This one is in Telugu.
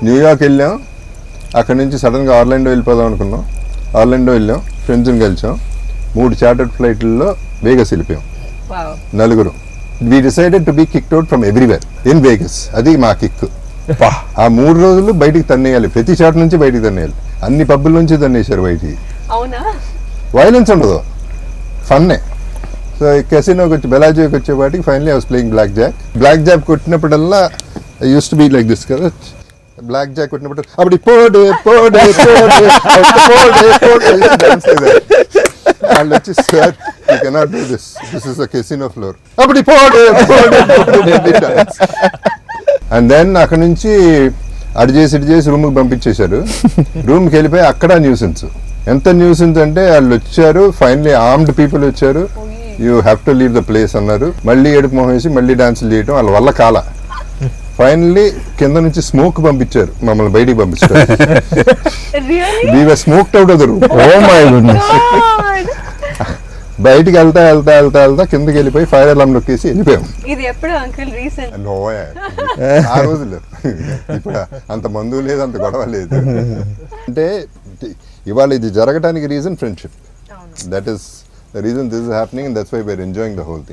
న్యూయార్క్ వెళ్ళాం, అక్కడ నుంచి సడన్గా ఆర్లాండో వెళ్ళిపోదాం అనుకున్నాం. ఆర్లాండో వెళ్ళాం, ఫ్రెండ్స్ని కలిసాం, 3 చార్టర్డ్ ఫ్లైట్లలో వేగస్ వెళ్ళిపోయాం, నలుగురు. We decided to be kicked out from everywhere in Vegas. అది మా కిక్. ఆ 3 రోజులు బయటికి తన్నేయాలి, ప్రతి చాట్ నుంచి బయటికి తన్నేయాలి. అన్ని పబ్బుల నుంచి తన్నేశారు బయటికి. వైలెన్స్ ఉండదు, ఫన్నే. సో కెసినోకి వచ్చి బెలాజోకి వచ్చేపాటికి finally I was playing blackjack కొట్టినప్పుడల్లా I used to be like this కదా. బ్లాక్ జాక్ కొట్టినప్పుడు అప్పుడు పోడే పోడే పోడే వాళ్ళు వచ్చి sir you cannot do this is a casino floor. అప్పుడు పోడే అండ్ దెన్ అక్కడ నుంచి అటు చేసి రూమ్కి పంపించేశారు. రూమ్కి వెళ్ళిపోయి అక్కడ న్యూసెన్స్. ఎంత న్యూసెన్స్ అంటే వాళ్ళు వచ్చారు, ఫైనలీ ఆర్మ్డ్ పీపుల్ వచ్చారు, you have to leave the place అన్నారు. మళ్ళీ ఏడుపు మొహం వేసి మళ్ళీ డాన్సులు చేయడం వాళ్ళ వల్ల కాల. ఫైనల్లీ కింద నుంచి స్మోక్ పంపించారు, మమ్మల్ని బయటికి పంపించారు. We were smoked out of the room. Oh my goodness. బయటికి వెళ్తా కిందకి వెళ్ళిపోయి ఫైర్ అలారం నొక్కేసి వెళ్ళిపోయాం. ఇది ఎప్పుడు అంకుల్ రీసెంట్? ఆ రోజుల్లో ఇప్పుడు అంత మందు లేదు, అంత గొడవ లేదు. అంటే ఇవాళ ఇది జరగడానికి reason friendship. That is the reason this is happening, and that's why we are enjoying the whole thing.